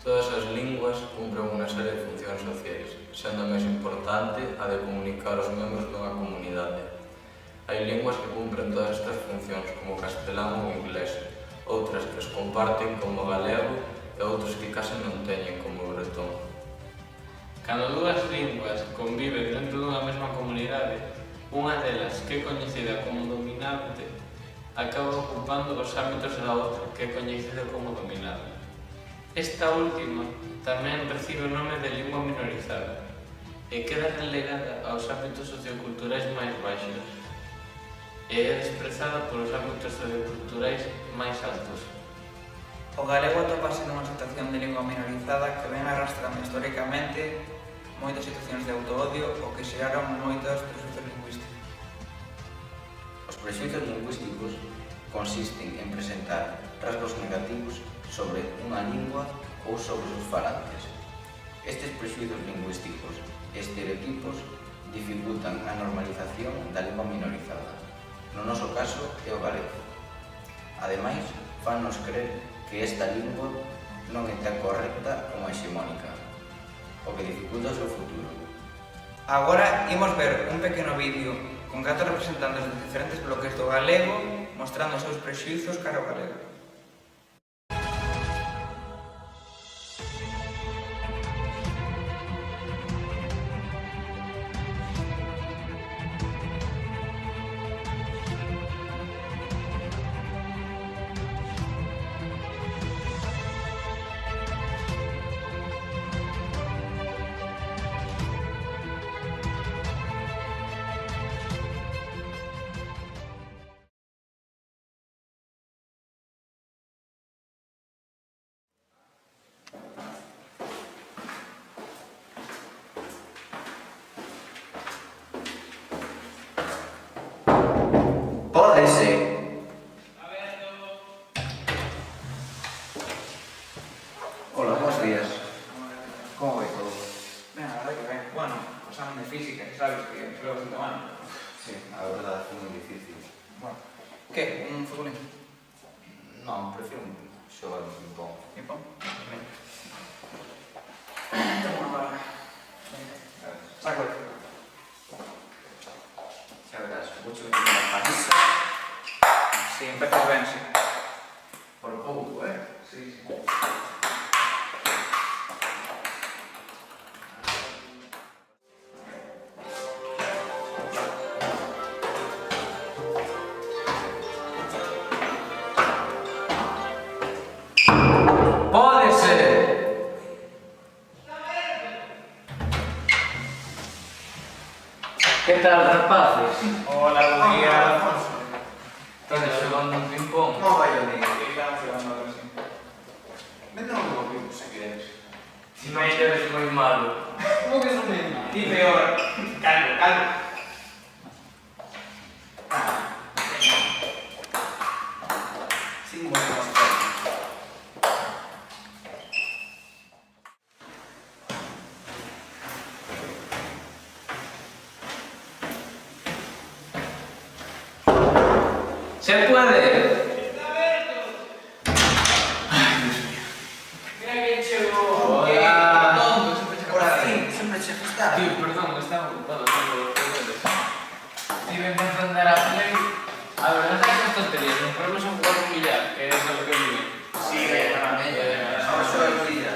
Todas as linguas cumpren unha serie de funcións sociais, sendo a máis importante a de comunicar os membros dunha comunidade. Hai linguas que cumpren todas estas funcións, como o castelán ou o inglés, outras que as comparten como o galego e outras que case non teñen, como o bretón. Cando dúas linguas conviven dentro dunha mesma comunidade, unha delas, que é coñecida como dominante, acaba ocupando os ámbitos da outra, que é coñecida como dominada. Esta última tamén recibe o nome de lingua minorizada e queda relegada aos ámbitos socioculturais máis baixos e é desprezada polos ámbitos socioculturais máis altos. O galego atópase nunha situación de lingua minorizada que ven arrastrando históricamente moitas situacións de autoodio o que xeraron moitos prejuicios lingüísticos. Os prexuizos lingüísticos consisten en presentar rasgos negativos sobre unha lingua ou sobre os falantes. Estes prexuizos lingüísticos e estereotipos dificultan a normalización da lingua minorizada. No noso caso é o galego. Ademais, fannos crer que esta lingua non é tan correcta como a hexemónica, o que dificulta o seu futuro. Agora imos ver un pequeno vídeo con 4 representantes de diferentes bloques do galego mostrando os seus prexuizos cara ao galego. Pódese. Hola, buenos días. ¿Cómo va todo? Ben, a verdade que ben. Bueno, o examen de física, que sabes que foi bastante mal. Sí, a verdade foi moi difícil. Bueno, que? Un futbolín? Non, prefiro xogar un ping-pong. Ping-pong? Ben. Toma unha bala. Saco. Xa verás, mucho que me pasa. Si, empezas ben, si. Por pouco, Sí, sí. Pódese! Que tal, rapaces? Hola, bo día. Estás xogando un ping-pong? Como vai o día? Estamos xogando agora, si. Vete un pouco, se queres. Si non eres moi malo. Como que son ben? Ti peor. Calmo, calmo. Sí, moi máis forte. Se puede! Mira que chegou. Hola. Tonto, sempre chega Por para fin, ti. sempre chegas tarde. Tío, perdón, estaba ocupado con los deberes. Estive intentando dar a play. A ver, no sabes estas tonterías, nos ponemos a jugar un billar, que es lo que vive. Sí, realmente. Ahora só é día.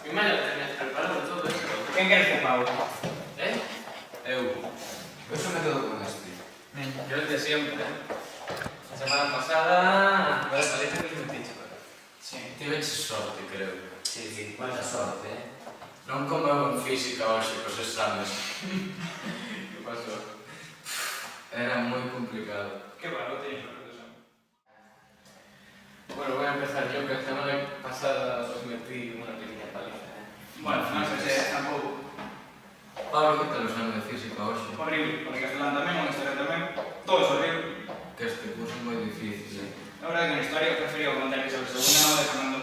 Mi madre lo tenías preparado todo eso. Quen queres que pago? ¿Eh? Eu. Eu só me quedo con este. Yo el de siempre. La semana pasada... Vale, parece que me dicho. Sí, tiveche sorte, creo. Sí, sí, cuánta sorte, Non comeu en física hoxe cos exames. ¿Qué pasó? Era moi complicado. Que bueno, teño sorte. Bueno, voy a empezar yo, que la semana pasada os metí una pequeña paliza. Bueno, non sei se tampouco. Pablo, que tal o exame de física hoxe? Horrible, porque castelán tamén, o historia tamén, todo é horrible. Que este curso é moi difícil. La verdade que en historia prefería contar que sobre segunda de Fernando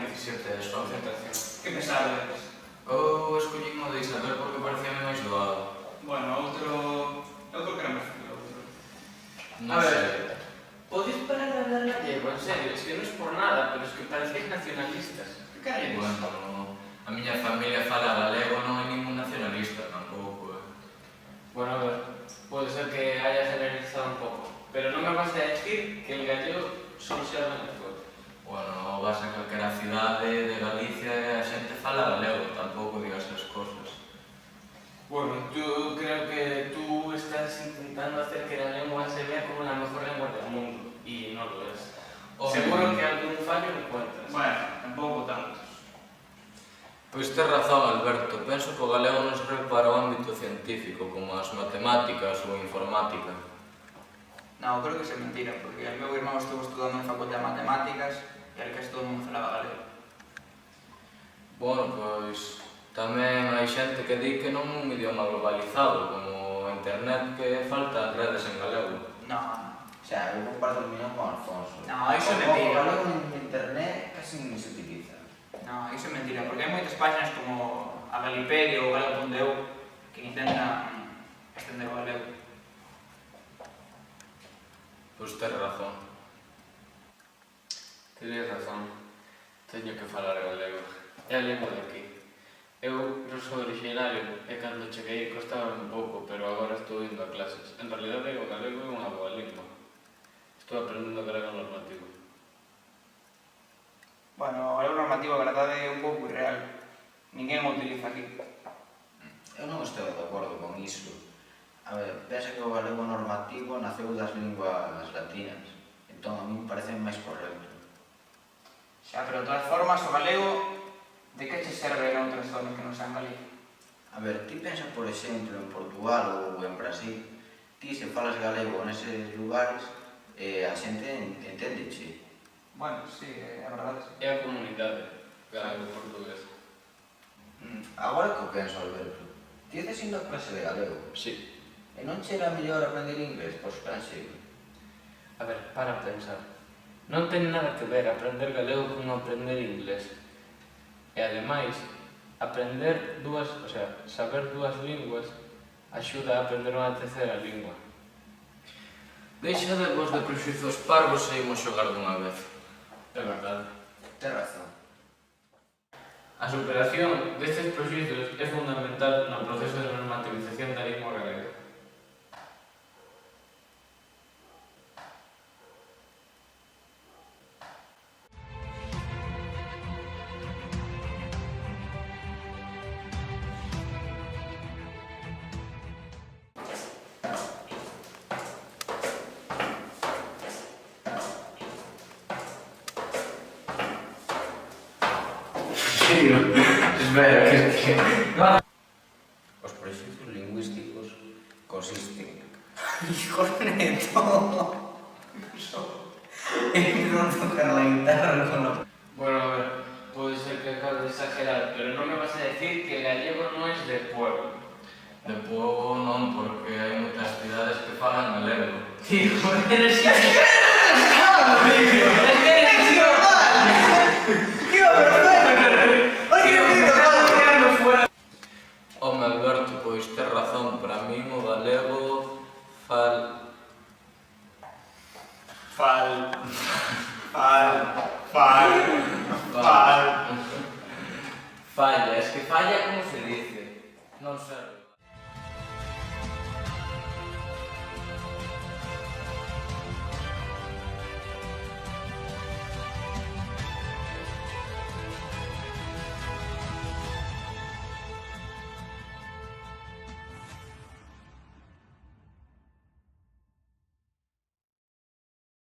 17 de só. Concentración. Que pesado eres. Ou escollín o de Isabel porque parecía máis doado. Bueno, outro... Eu creo que era máis fácil outro. Non sei. ¿Podéis parar de hablar gallego? en serio, es que non es por nada, pero es que parecéis nacionalistas. Que caredes? Bueno, a miña familia fala galego, non hai ningún nacionalista tampouco, Bueno, a ver, pode ser que haya generalizado un pouco, pero non me vas a decir que el gallego solo sea o mejor. Bueno, vas a calquera cidade de Galicia e a xente fala galego, tampouco digas as cosas. Bueno, yo creo que tú estás intentando hacer que la lengua se vea como la mejor lengua del mundo, y no lo es. Seguro que algún fallo encuentras. Bueno, tampouco tantos. Pois tes razón, Alberto. Penso que o galego non serve para o ámbito científico, como as matemáticas ou a informática. Non, creo que é mentira, porque o meu irmão estuvo estudando en Facultade de Matemáticas e al que todo o mundo falaba galego. Bueno, pois tamén hai xente que di que non é un idioma globalizado, como a internet, que faltan redes en galego. Non, O sea, eu comparto a opinión con Alfonso. No, iso é O mentira. galego en internet casi non se utiliza. non, iso é mentira, porque hai moitas páginas como a Galipedia ou galego.eu que intentan estender o galego. Pois tes razón. Tenías razón. Teño que falar galego. É a lengua de aquí. Eu non sou originario e cando cheguei costaba un pouco, pero agora estou indo a clases. En realidade o galego é unha boa lingua. Estou aprendendo galego normativo. Bueno, o galego normativo, a verdade, é un pouco irreal. Ninguén o utiliza aquí. Eu non estou de acordo con iso. A ver, pensa que o galego normativo naceu das linguas latinas. Entón, a mí me parece máis correcto. Xa, pero de todas formas, o galego, de que che serve en outras zonas que non sean Galicia? A ver, ti pensa, por exemplo, en Portugal ou en Brasil, ti se falas galego neses lugares, a xente enténdeche. Bueno, sí, é verdade, sí. É a comunidade galego-portuguesa. Agora que o penso, Alberto, ti estás indo a clase de galego. Sí. E non che era mellor aprender inglés por estranxeiro? A ver, para pensar. Non ten nada que ver aprender galego con aprender inglés. E ademais, saber dúas linguas axuda a aprender unha terceira lingua. Deixa de vos de prexuizos parvos e imos xogar dunha vez. É verdade. Tens razón. A superación destes prexuizos é fundamental no proceso de normativización da lingua galega. Espera, que... Os prexuizos lingüísticos consisten Hijo neto. Non tocar la guitarra con lo... Bueno, a ver, pode ser que acabe de exagerar, pero non me vas a decir que gallego non es de pueblo. De pouco non, porque hai moitas cidades que falan galego. Tío, eres imbécil. Home, Alberto, pois tes razón, para min o galego falla, es que falla como se dice, non serve.